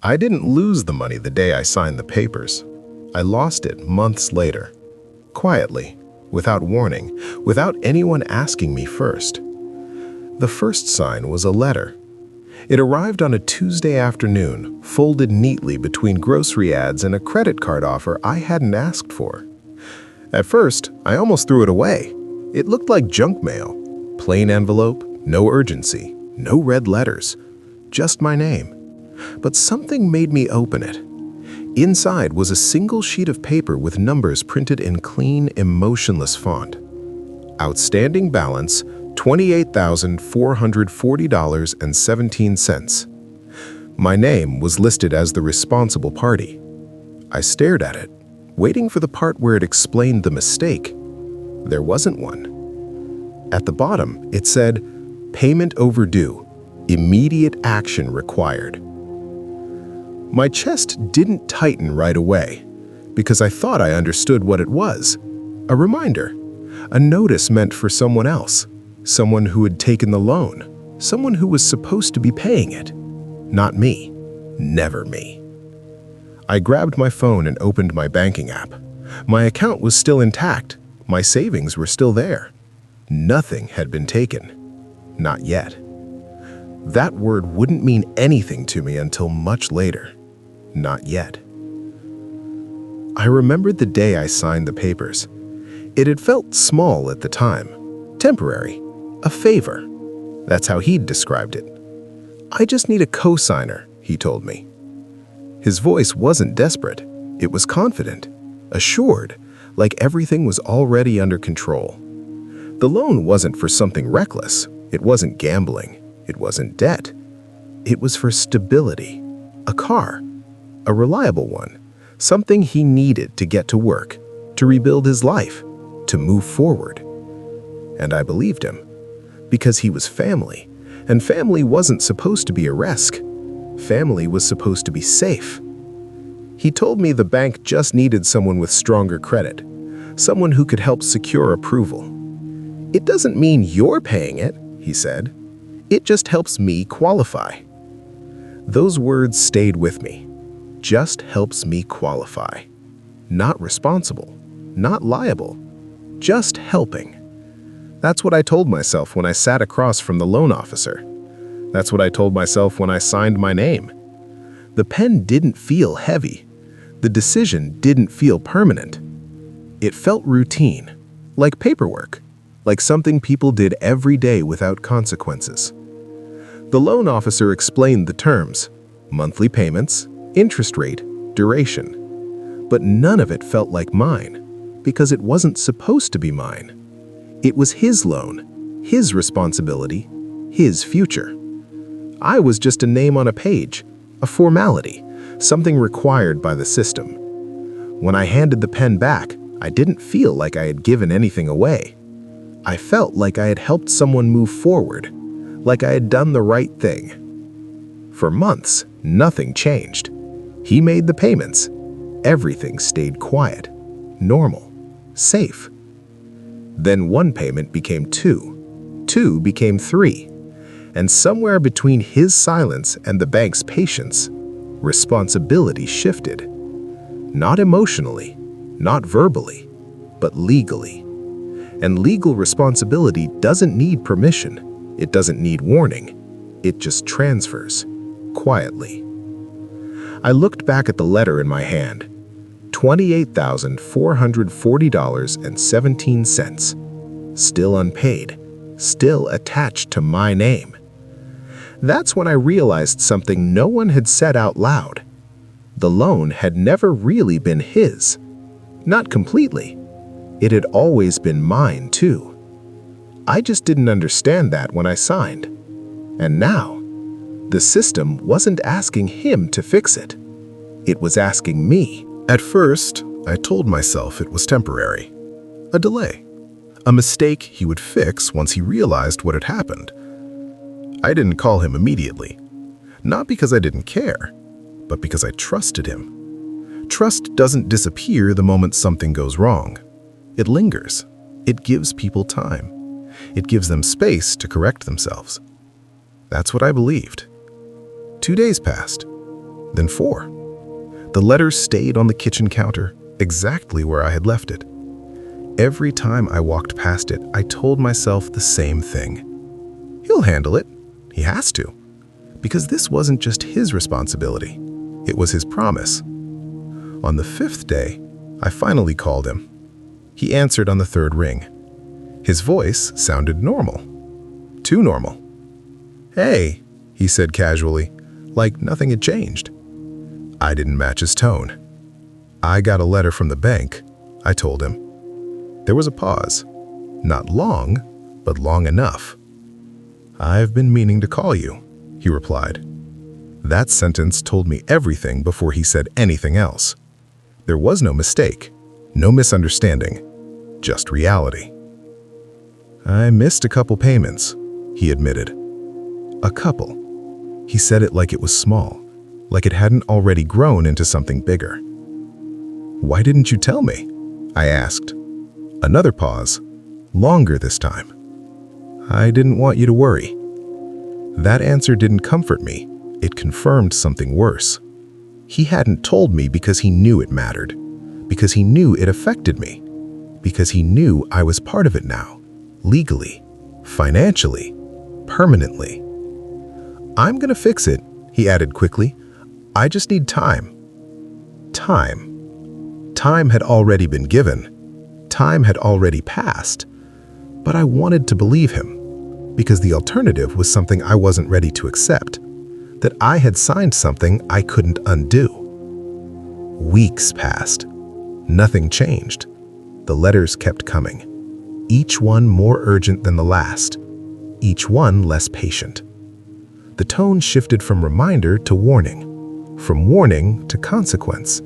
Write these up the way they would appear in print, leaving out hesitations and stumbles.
I didn't lose the money the day I signed the papers. I lost it months later. Quietly, without warning, without anyone asking me first. The first sign was a letter. It arrived on a Tuesday afternoon, folded neatly between grocery ads and a credit card offer I hadn't asked for. At first, I almost threw it away. It looked like junk mail. Plain envelope, no urgency, no red letters, just my name. But something made me open it. Inside was a single sheet of paper with numbers printed in clean, emotionless font. Outstanding balance, $28,440.17. My name was listed as the responsible party. I stared at it, waiting for the part where it explained the mistake. There wasn't one. At the bottom, it said, "Payment overdue. Immediate action required." My chest didn't tighten right away, because I thought I understood what it was. A reminder. A notice meant for someone else. Someone who had taken the loan. Someone who was supposed to be paying it. Not me. Never me. I grabbed my phone and opened my banking app. My account was still intact. My savings were still there. Nothing had been taken. Not yet. That word wouldn't mean anything to me until much later. Not yet. I remembered the day I signed the papers. It had felt small at the time. Temporary. A favor. That's how he'd described it. "I just need a co-signer," he told me. His voice wasn't desperate. It was confident, assured, like everything was already under control. The loan wasn't for something reckless. It wasn't gambling. It wasn't debt. It was for stability. A car. A reliable one. Something he needed to get to work, to rebuild his life, to move forward. And I believed him. Because he was family. And family wasn't supposed to be a risk. Family was supposed to be safe. He told me the bank just needed someone with stronger credit. Someone who could help secure approval. "It doesn't mean you're paying it," he said. "It just helps me qualify." Those words stayed with me. Just helps me qualify. Not responsible. Not liable. Just helping. That's what I told myself when I sat across from the loan officer. That's what I told myself when I signed my name. The pen didn't feel heavy. The decision didn't feel permanent. It felt routine, like paperwork, like something people did every day without consequences. The loan officer explained the terms, monthly payments, interest rate, duration. But none of it felt like mine, because it wasn't supposed to be mine. It was his loan, his responsibility, his future. I was just a name on a page, a formality, something required by the system. When I handed the pen back, I didn't feel like I had given anything away. I felt like I had helped someone move forward, like I had done the right thing. For months, nothing changed. He made the payments. Everything stayed quiet, normal, safe. Then one payment became two. Two became three. And somewhere between his silence and the bank's patience, responsibility shifted. Not emotionally, not verbally, but legally. And legal responsibility doesn't need permission. It doesn't need warning. It just transfers, quietly. I looked back at the letter in my hand. $28,440.17. Still unpaid. Still attached to my name. That's when I realized something no one had said out loud. The loan had never really been his. Not completely. It had always been mine, too. I just didn't understand that when I signed. And now, the system wasn't asking him to fix it. It was asking me. At first, I told myself it was temporary. A delay. A mistake he would fix once he realized what had happened. I didn't call him immediately. Not because I didn't care, but because I trusted him. Trust doesn't disappear the moment something goes wrong. It lingers. It gives people time. It gives them space to correct themselves. That's what I believed. 2 days passed. then 4. The letter stayed on the kitchen counter, exactly where I had left it. Every time I walked past it, I told myself the same thing. He'll handle it. He has to. Because this wasn't just his responsibility. It was his promise. On the 5th day, I finally called him. He answered on the 3rd ring. His voice sounded normal. Too normal. "Hey," he said casually, like nothing had changed. I didn't match his tone. "I got a letter from the bank," I told him. There was a pause. Not long, but long enough. "I've been meaning to call you," he replied. That sentence told me everything before he said anything else. There was no mistake, no misunderstanding, just reality. "I missed a couple payments," he admitted. A couple. He said it like it was small, like it hadn't already grown into something bigger. "Why didn't you tell me?" I asked. Another pause, longer this time. "I didn't want you to worry." That answer didn't comfort me. It confirmed something worse. He hadn't told me because he knew it mattered, because he knew it affected me, because he knew I was part of it now, legally, financially, permanently. "I'm gonna fix it," he added quickly. "I just need time." Time. Time had already been given. Time had already passed. But I wanted to believe him, because the alternative was something I wasn't ready to accept, that I had signed something I couldn't undo. Weeks passed. Nothing changed. The letters kept coming, each one more urgent than the last, each one less patient. The tone shifted from reminder to warning, from warning to consequence.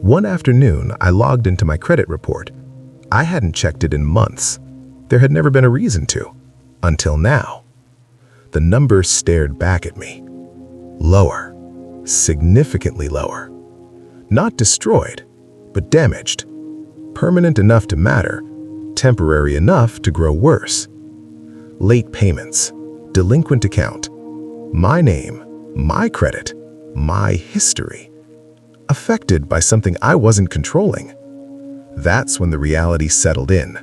One afternoon, I logged into my credit report. I hadn't checked it in months. There had never been a reason to, until now. The numbers stared back at me. Lower, significantly lower. Not destroyed, but damaged. Permanent enough to matter, temporary enough to grow worse. Late payments, delinquent account, my name, my credit, my history. Affected by something I wasn't controlling. That's when the reality settled in.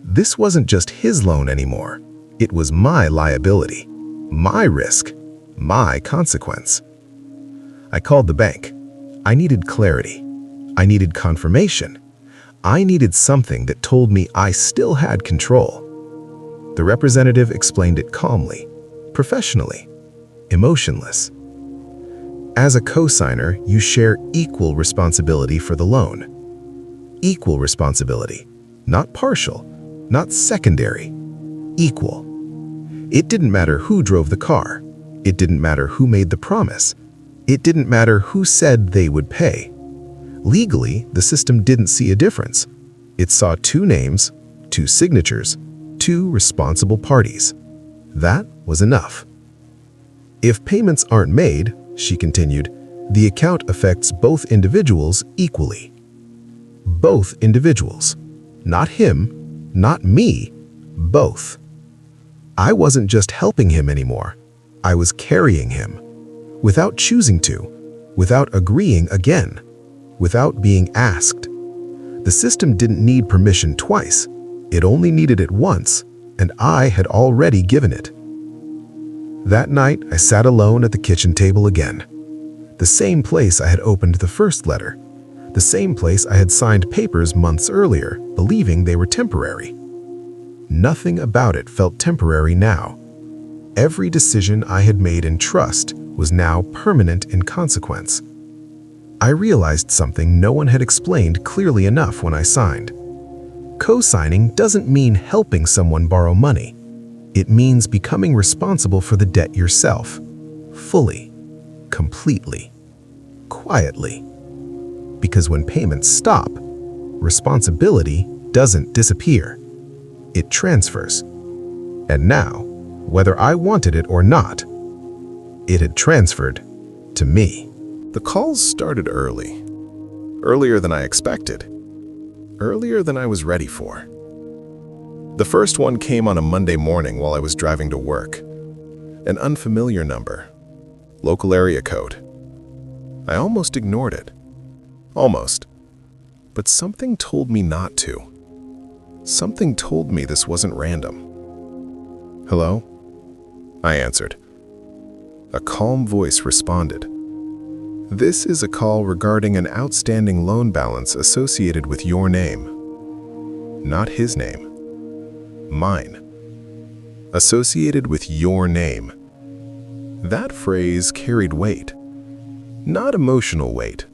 This wasn't just his loan anymore. It was my liability, my risk, my consequence. I called the bank. I needed clarity. I needed confirmation. I needed something that told me I still had control. The representative explained it calmly, professionally, emotionless. As a co-signer, you share equal responsibility for the loan. Equal responsibility, not partial, not secondary, equal. It didn't matter who drove the car. It didn't matter who made the promise. It didn't matter who said they would pay. Legally, the system didn't see a difference. It saw 2 names, 2 signatures, 2 responsible parties. That was enough. If payments aren't made, she continued, the account affects both individuals equally. Both individuals. Not him, not me, both. I wasn't just helping him anymore. I was carrying him. Without choosing to, without agreeing again, without being asked. The system didn't need permission twice. It only needed it once, and I had already given it. That night, I sat alone at the kitchen table again. The same place I had opened the first letter. The same place I had signed papers months earlier, believing they were temporary. Nothing about it felt temporary now. Every decision I had made in trust was now permanent in consequence. I realized something no one had explained clearly enough when I signed. Co-signing doesn't mean helping someone borrow money. It means becoming responsible for the debt yourself, fully, completely, quietly. Because when payments stop, responsibility doesn't disappear. It transfers. And now, whether I wanted it or not, it had transferred to me. The calls started early. Earlier than I expected. Earlier than I was ready for. The first one came on a Monday morning while I was driving to work. An unfamiliar number. Local area code. I almost ignored it. Almost. But something told me not to. Something told me this wasn't random. "Hello?" I answered. A calm voice responded. "This is a call regarding an outstanding loan balance associated with your name." Not his name. Mine. Associated with your name. That phrase carried weight. Not emotional weight.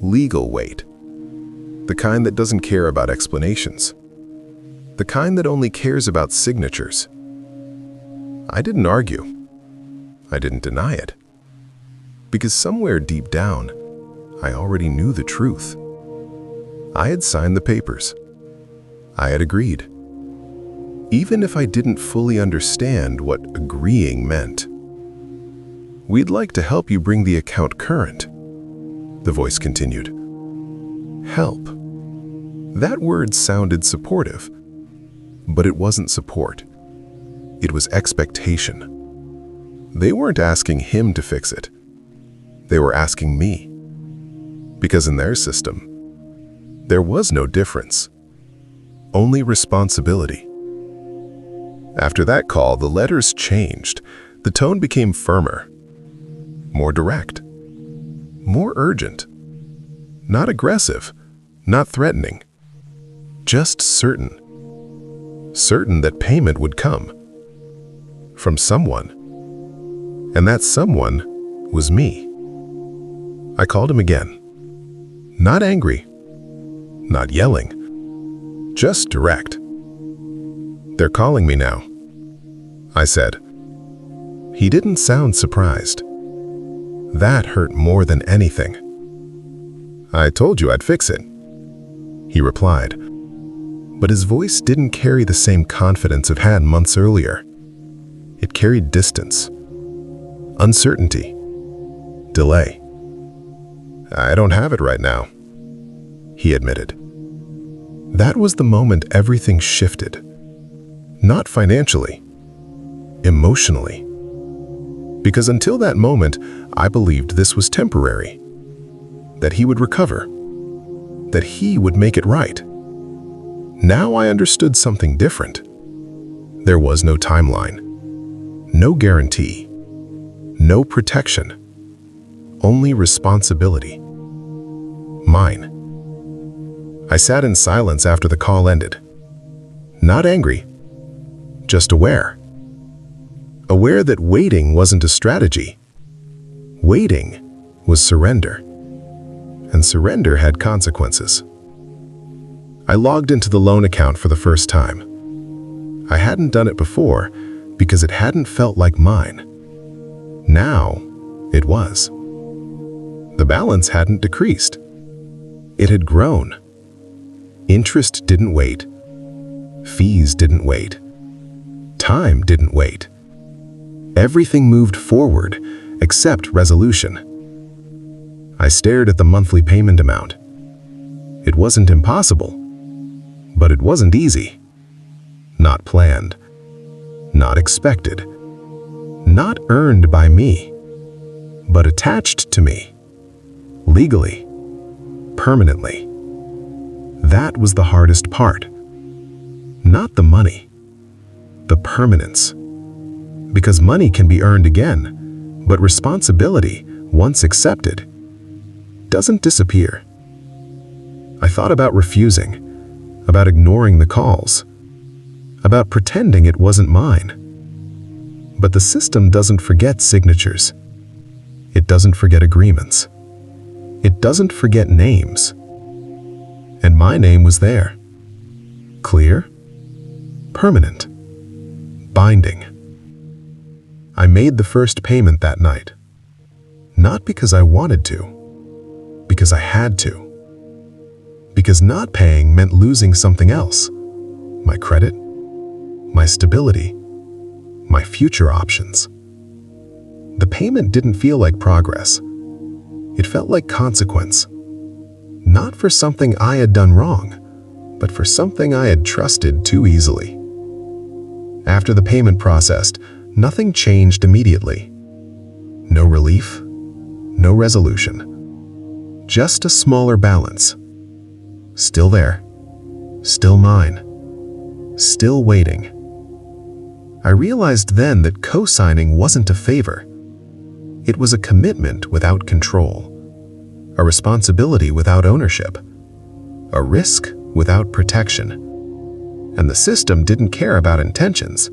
Legal weight. The kind that doesn't care about explanations. The kind that only cares about signatures. I didn't argue. I didn't deny it. Because somewhere deep down, I already knew the truth. I had signed the papers. I had agreed. Even if I didn't fully understand what agreeing meant. "We'd like to help you bring the account current," the voice continued. Help. That word sounded supportive, but it wasn't support. It was expectation. They weren't asking him to fix it. They were asking me. Because in their system, there was no difference. Only responsibility. After that call, the letters changed. The tone became firmer. More direct. More urgent. Not aggressive. Not threatening. Just certain. Certain that payment would come. From someone. And that someone was me. I called him again. Not angry. Not yelling. Just direct. "They're calling me now," I said. He didn't sound surprised. That hurt more than anything. "I told you I'd fix it," he replied. But his voice didn't carry the same confidence it had months earlier. It carried distance, uncertainty, delay. "I don't have it right now," he admitted. That was the moment everything shifted. Not financially, emotionally. Because until that moment, I believed this was temporary. That he would recover. That he would make it right. Now I understood something different. There was no timeline. No guarantee. No protection. Only responsibility. Mine. I sat in silence after the call ended. Not angry. Just aware. Aware that waiting wasn't a strategy. Waiting was surrender. And surrender had consequences. I logged into the loan account for the first time. I hadn't done it before because it hadn't felt like mine. Now, it was. The balance hadn't decreased. It had grown. Interest didn't wait. Fees didn't wait. Time didn't wait. Everything moved forward except resolution. I stared at the monthly payment amount. It wasn't impossible, but it wasn't easy. Not planned. Not expected. Not earned by me, but attached to me. Legally. Permanently. That was the hardest part. Not the money. The permanence. Because money can be earned again, but responsibility, once accepted, doesn't disappear. I thought about refusing, about ignoring the calls, about pretending it wasn't mine. But the system doesn't forget signatures. It doesn't forget agreements. It doesn't forget names. And my name was there. Clear, permanent, binding. I made the first payment that night. Not because I wanted to, because I had to. Because not paying meant losing something else. My credit, my stability, my future options. The payment didn't feel like progress. It felt like consequence. Not for something I had done wrong, but for something I had trusted too easily. After the payment processed, nothing changed immediately. No relief, no resolution. Just a smaller balance. Still there. Still mine. Still waiting. I realized then that co-signing wasn't a favor. It was a commitment without control, a responsibility without ownership, a risk without protection. And the system didn't care about intentions.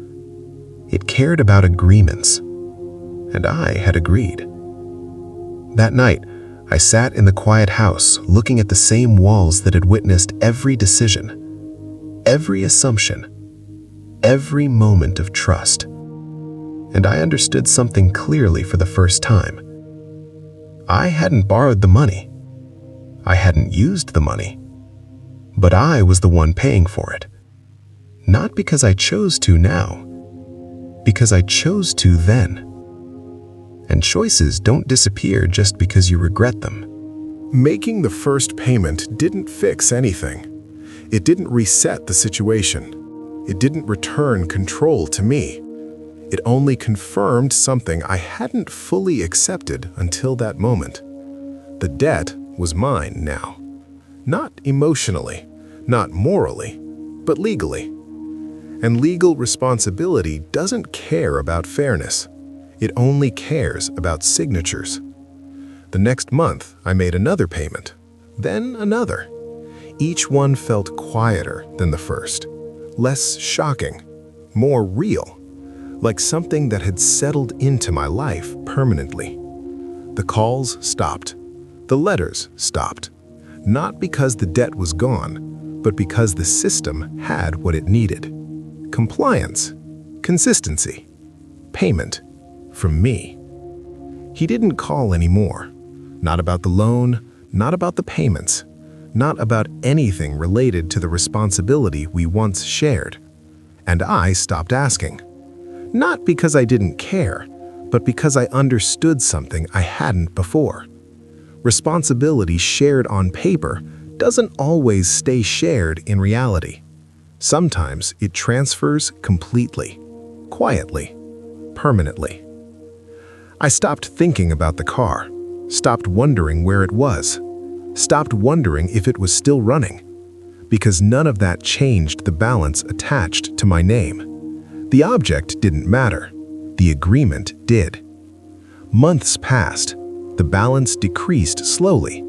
It cared about agreements. And I had agreed. That night, I sat in the quiet house looking at the same walls that had witnessed every decision, every assumption, every moment of trust. And I understood something clearly for the first time. I hadn't borrowed the money. I hadn't used the money. But I was the one paying for it. Not because I chose to now, because I chose to then. And choices don't disappear just because you regret them. Making the first payment didn't fix anything. It didn't reset the situation. It didn't return control to me. It only confirmed something I hadn't fully accepted until that moment. The debt was mine now. Not emotionally, not morally, but legally. And legal responsibility doesn't care about fairness. It only cares about signatures. The next month, I made another payment, then another. Each one felt quieter than the first, less shocking, more real, like something that had settled into my life permanently. The calls stopped. The letters stopped. Not because the debt was gone, but because the system had what it needed. Compliance, consistency, payment from me. He didn't call anymore. Not about the loan, not about the payments, not about anything related to the responsibility we once shared. And I stopped asking. Not because I didn't care, but because I understood something I hadn't before. Responsibility shared on paper doesn't always stay shared in reality. Sometimes it transfers completely, quietly, permanently. I stopped thinking about the car, stopped wondering where it was, stopped wondering if it was still running, because none of that changed the balance attached to my name. The object didn't matter. The agreement did. Months passed. The balance decreased slowly,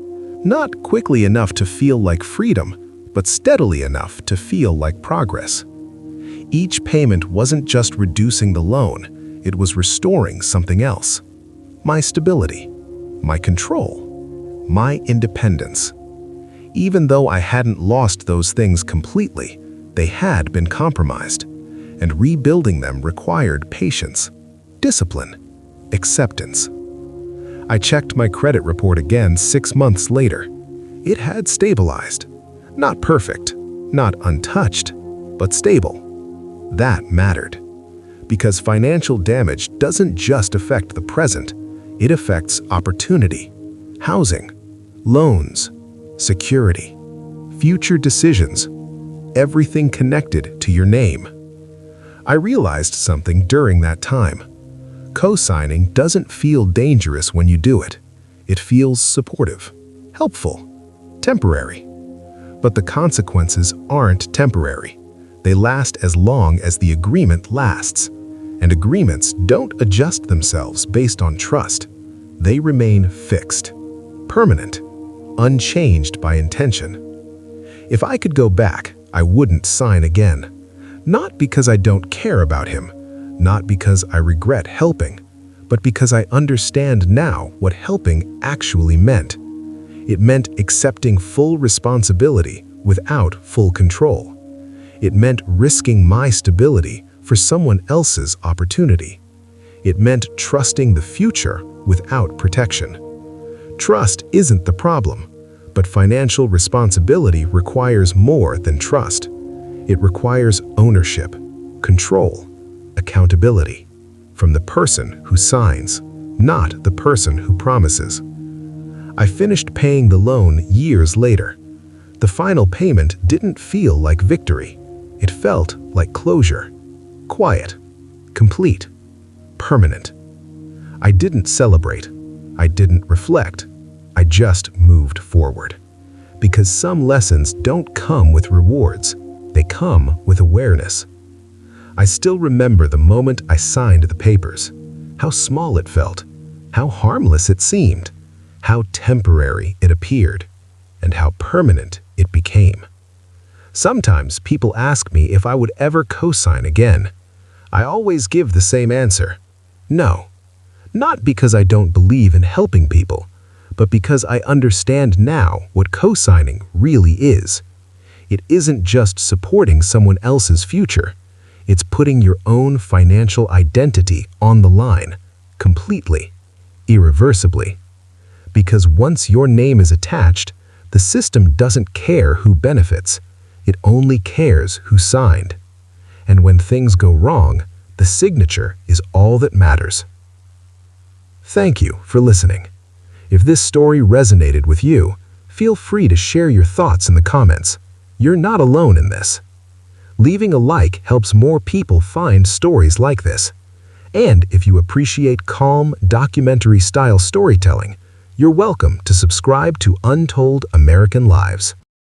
not quickly enough to feel like freedom, but steadily enough to feel like progress. Each payment wasn't just reducing the loan, it was restoring something else. My stability, my control, my independence. Even though I hadn't lost those things completely, they had been compromised, and rebuilding them required patience, discipline, acceptance. I checked my credit report again 6 months later. It had stabilized. Not perfect, not untouched, but stable. That mattered. Because financial damage doesn't just affect the present, it affects opportunity, housing, loans, security, future decisions, everything connected to your name. I realized something during that time. Co-signing doesn't feel dangerous when you do it. It feels supportive, helpful, temporary. But the consequences aren't temporary. They last as long as the agreement lasts. And agreements don't adjust themselves based on trust. They remain fixed, permanent, unchanged by intention. If I could go back, I wouldn't sign again. Not because I don't care about him, not because I regret helping, but because I understand now what helping actually meant. It meant accepting full responsibility without full control. It meant risking my stability for someone else's opportunity. It meant trusting the future without protection. Trust isn't the problem, but financial responsibility requires more than trust. It requires ownership, control, accountability from the person who signs, not the person who promises. I finished paying the loan years later. The final payment didn't feel like victory. It felt like closure. Quiet, complete, permanent. I didn't celebrate. I didn't reflect. I just moved forward. Because some lessons don't come with rewards. They come with awareness. I still remember the moment I signed the papers. How small it felt. How harmless it seemed. How temporary it appeared. And how permanent it became. Sometimes people ask me if I would ever co-sign again. I always give the same answer. No. Not because I don't believe in helping people, but because I understand now what co-signing really is. It isn't just supporting someone else's future. It's putting your own financial identity on the line, completely, irreversibly. Because once your name is attached, the system doesn't care who benefits. It only cares who signed. And when things go wrong, the signature is all that matters. Thank you for listening. If this story resonated with you, feel free to share your thoughts in the comments. You're not alone in this. Leaving a like helps more people find stories like this. And if you appreciate calm, documentary-style storytelling, you're welcome to subscribe to Untold American Lives.